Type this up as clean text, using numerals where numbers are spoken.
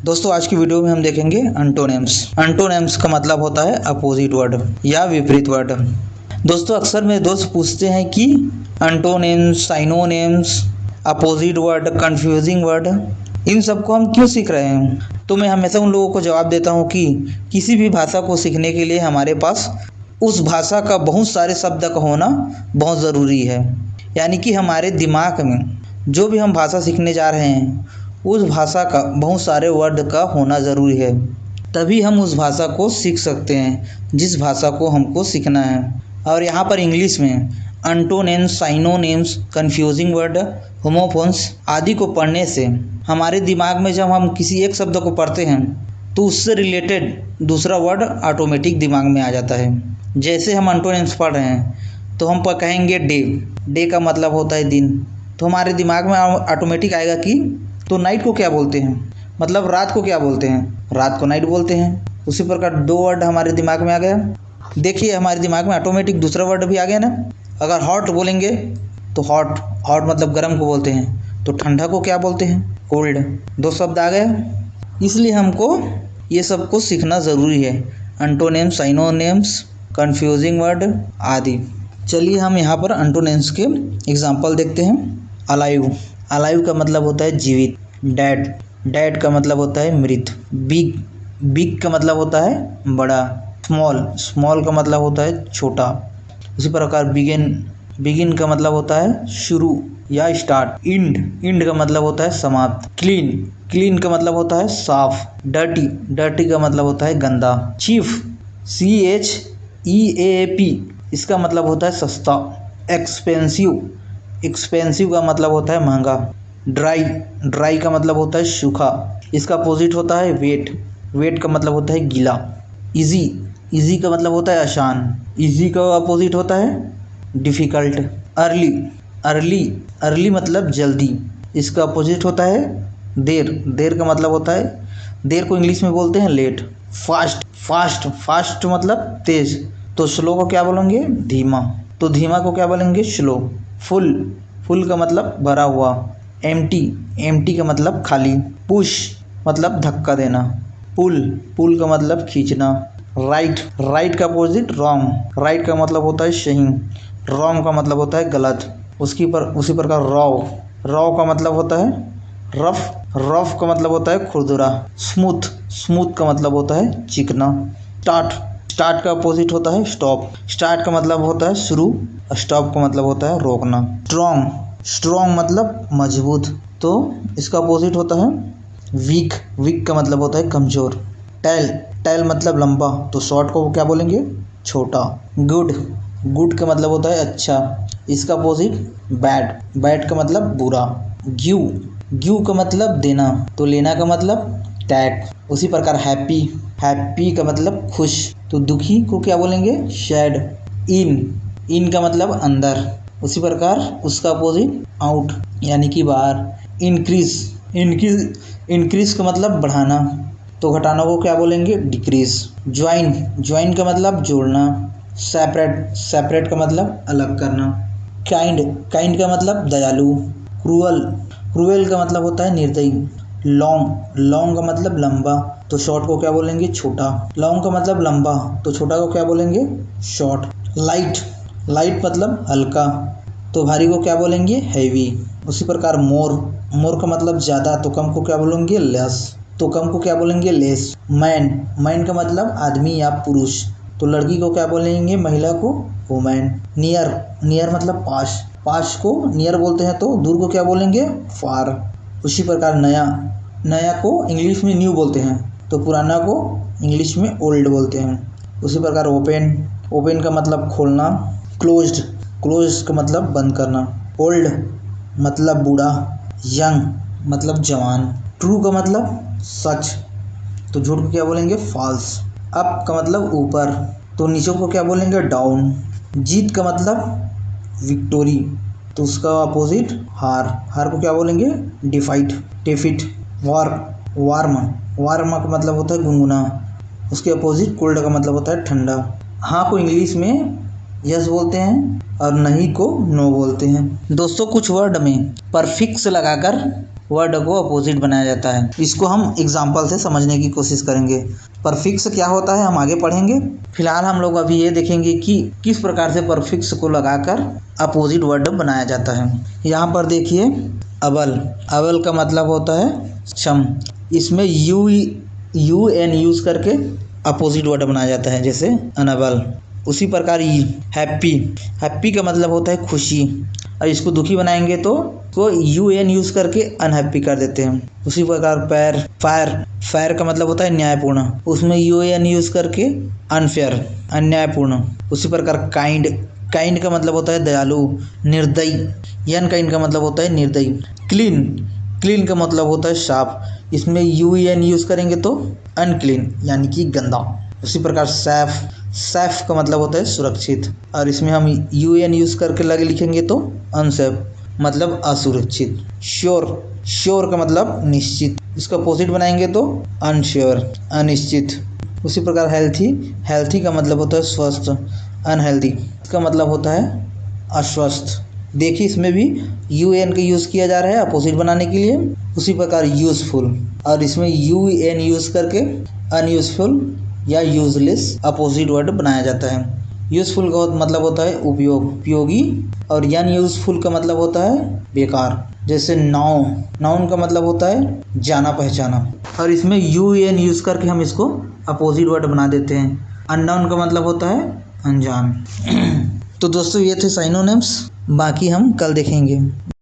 दोस्तों आज की वीडियो में हम देखेंगे एंटोनिम्स। एंटोनिम्स का मतलब होता है अपोजिट वर्ड या विपरीत वर्ड। दोस्तों अक्सर मेरे दोस्त पूछते हैं कि antonyms, synonyms, opposite word, confusing word, इन सबको हम क्यों सीख रहे हैं। तो मैं हमेशा उन लोगों को जवाब देता हूँ कि किसी भी भाषा को सीखने के लिए हमारे पास उस भाषा का बहुत सारे शब्द का होना बहुत ज़रूरी है। यानी कि हमारे दिमाग में जो भी हम भाषा सीखने जा रहे हैं उस भाषा का बहुत सारे वर्ड का होना ज़रूरी है, तभी हम उस भाषा को सीख सकते हैं जिस भाषा को हमको सीखना है। और यहाँ पर इंग्लिश में antonyms, synonyms, confusing word, homophones आदि को पढ़ने से हमारे दिमाग में जब हम किसी एक शब्द को पढ़ते हैं तो उससे रिलेटेड दूसरा वर्ड ऑटोमेटिक दिमाग में आ जाता है। जैसे हम एंटोनिम्स पढ़ रहे हैं तो हम कहेंगे डे। डे का मतलब होता है दिन, तो हमारे दिमाग में ऑटोमेटिक आएगा कि तो नाइट को क्या बोलते हैं, मतलब रात को क्या बोलते हैं, रात को नाइट बोलते हैं। उसी प्रकार दो वर्ड हमारे दिमाग में आ गया। देखिए हमारे दिमाग में ऑटोमेटिक दूसरा वर्ड भी आ गया ना। अगर हॉट बोलेंगे तो हॉट, हॉट मतलब गर्म को बोलते हैं, तो ठंडा को क्या बोलते हैं, कोल्ड। दो शब्द आ गए। इसलिए हमको ये सब को सीखना ज़रूरी है, एंटोनिम्स, साइनोनिम्स, कन्फ्यूजिंग वर्ड आदि। चलिए हम यहाँ पर एंटोनिम्स के एग्जाम्पल देखते हैं। अलाइव, अलाइव का मतलब होता है जीवित। डेड, डेड का मतलब होता है मृत। बिग, बिग का मतलब होता है बड़ा। स्मॉल, स्मॉल का मतलब होता है छोटा। उसी प्रकार बिगिन, बिगिन का मतलब होता है शुरू या स्टार्ट। इंड, इंड का मतलब होता है समाप्त। क्लीन, क्लीन का मतलब होता है साफ। डर्टी, डर्टी का मतलब होता है गंदा। चीफ, CHEAP, इसका मतलब होता है सस्ता। एक्सपेंसिव, एक्सपेंसिव का मतलब होता है महंगा। ड्राई, ड्राई का मतलब होता है सूखा। इसका अपोजिट होता है वेट, वेट का मतलब होता है गीला। इजी, इजी का मतलब होता है आसान। इजी का अपोजिट होता है डिफ़िकल्ट। अर्ली, अर्ली, अर्ली मतलब जल्दी। इसका अपोजिट होता है देर, देर का मतलब होता है, देर को इंग्लिश में बोलते हैं लेट। फास्ट, फास्ट, फास्ट मतलब तेज, तो स्लो को क्या बोलेंगे, धीमा। तो धीमा को क्या बोलेंगे, स्लो। फुल, फुल का मतलब भरा हुआ। एम्प्टी, एम्प्टी का मतलब खाली। पुश मतलब धक्का देना। पुल, पुल का मतलब खींचना। राइट, राइट का अपोजिट रॉन्ग, राइट का मतलब होता है सही, रॉन्ग का मतलब होता है गलत। उसी प्रकार रॉ, रॉ का मतलब होता है रफ, रफ का मतलब होता है खुरदुरा। स्मूथ, स्मूथ का मतलब होता है चिकना। स्टार्ट, स्टार्ट का अपोजिट होता है स्टॉप, स्टार्ट का मतलब होता है शुरू, स्टॉप का मतलब होता है रोकना। स्ट्रॉन्ग, स्ट्रॉन्ग मतलब मजबूत, तो इसका अपोजिट होता है वीक, वीक का मतलब होता है कमज़ोर। टेल, टेल मतलब लंबा, तो शॉर्ट को क्या बोलेंगे, छोटा। गुड, गुड का मतलब होता है अच्छा, इसका अपोजिट बैड, बैड का मतलब बुरा। गिव, गिव का मतलब देना, तो लेना का मतलब टैग। उसी प्रकार हैप्पी, हैप्पी का मतलब खुश, तो दुखी को क्या बोलेंगे, सैड। इन, इन का मतलब अंदर, उसी प्रकार उसका अपोजिट आउट यानी कि बाहर। इंक्रीज, इंक्रीज, इंक्रीज का मतलब बढ़ाना, तो घटाना को क्या बोलेंगे, डिक्रीज। ज्वाइन, ज्वाइन का मतलब जोड़ना। सेपरेट, सेपरेट का मतलब अलग करना। काइंड, काइंड का मतलब दयालु। क्रूअल, क्रूएल का मतलब होता है निर्दयी। लॉन्ग, लॉन्ग का मतलब लंबा, तो शॉर्ट को क्या बोलेंगे, छोटा। लॉन्ग का मतलब लंबा, तो छोटा को क्या बोलेंगे, शॉर्ट। लाइट, लाइट मतलब हल्का, तो भारी को क्या बोलेंगे, हैवी। उसी प्रकार मोर, मोर का मतलब ज़्यादा, तो कम को क्या बोलेंगे, लेस, तो कम को क्या बोलेंगे, लेस। मैन, मैन का मतलब आदमी या पुरुष, तो लड़की को क्या बोलेंगे, महिला को वुमेन। नियर, नियर मतलब पास, पास को नियर बोलते हैं, तो दूर को क्या बोलेंगे, फार। उसी प्रकार नया, नया को इंग्लिश में न्यू बोलते हैं, तो पुराना को इंग्लिश में ओल्ड बोलते हैं। उसी प्रकार ओपन, ओपन का मतलब खोलना। क्लोज्ड, क्लोज का मतलब बंद करना। ओल्ड मतलब बूढ़ा। यंग मतलब जवान। ट्रू का मतलब सच, तो झूठ को क्या बोलेंगे, फॉल्स। अप का मतलब ऊपर, तो नीचे को क्या बोलेंगे, डाउन। जीत का मतलब विक्टोरी, तो उसका अपोजिट हार, हार को क्या बोलेंगे, डिफाइट, डिफिट। वार, वार्म, वार्म का मतलब होता है गुनगुना, उसके अपोजिट कोल्ड का मतलब होता है ठंडा। हाँ को इंग्लिश में यस बोलते हैं और नहीं को नो बोलते हैं। दोस्तों कुछ वर्ड में परफिक्स लगाकर वर्ड को अपोजिट बनाया जाता है। इसको हम एग्जाम्पल से समझने की कोशिश करेंगे। परफिक्स क्या होता है हम आगे पढ़ेंगे। फिलहाल हम लोग अभी ये देखेंगे कि किस प्रकार से परफिक्स को लगाकर अपोजिट वर्ड बनाया जाता है। यहाँ पर देखिए अबल, अबल का मतलब होता है क्षम। इसमें यू एन यूज़ करके अपोजिट वर्ड बनाया जाता है, जैसे अनबल। उसी प्रकार हैप्पी, हैप्पी का मतलब होता है खुशी, और इसको दुखी बनाएंगे तो यू एन यूज़ करके अनहैप्पी कर देते हैं। उसी प्रकार पैर, फायर, फायर का मतलब होता है न्यायपूर्ण, उसमें यू एन यूज़ करके अनफेयर, अन्यायपूर्ण। उसी प्रकार काइंड, काइंड का मतलब होता है दयालु, निर्दयी, यन काइंड का मतलब होता है निर्दयी। क्लीन, क्लीन का मतलब होता है साफ, इसमें यू एन यूज़ करेंगे तो अनक्लीन यानी कि गंदा। उसी प्रकार सैफ, सैफ का मतलब होता है सुरक्षित, और इसमें हम यू एन यूज़ करके लगे लिखेंगे तो अनसेफ मतलब असुरक्षित। श्योर, श्योर का मतलब निश्चित, इसका अपोजिट बनाएंगे तो अनश्योर, अनिश्चित। उसी प्रकार हेल्थी, हेल्थी का मतलब होता है स्वस्थ, अनहेल्दी इसका मतलब होता है अस्वस्थ। देखिए इसमें भी यू एन का यूज़ किया जा रहा है अपोजिट बनाने के लिए। उसी प्रकार यूज़फुल, और इसमें यू एन यूज़ करके अनयूज़फुल या यूजलेस अपोजिट वर्ड बनाया जाता है। यूज़फुल का मतलब होता है उपयोग, उपयोगी, और अनयूज़फुल का मतलब होता है बेकार। जैसे नाउन, नाउन का मतलब होता है जाना पहचाना, और इसमें यू एन यूज़ करके हम इसको अपोजिट वर्ड बना देते हैं। अननाउन का मतलब होता है अनजान। तो दोस्तों ये थे साइनोनिम्स, बाकी हम कल देखेंगे।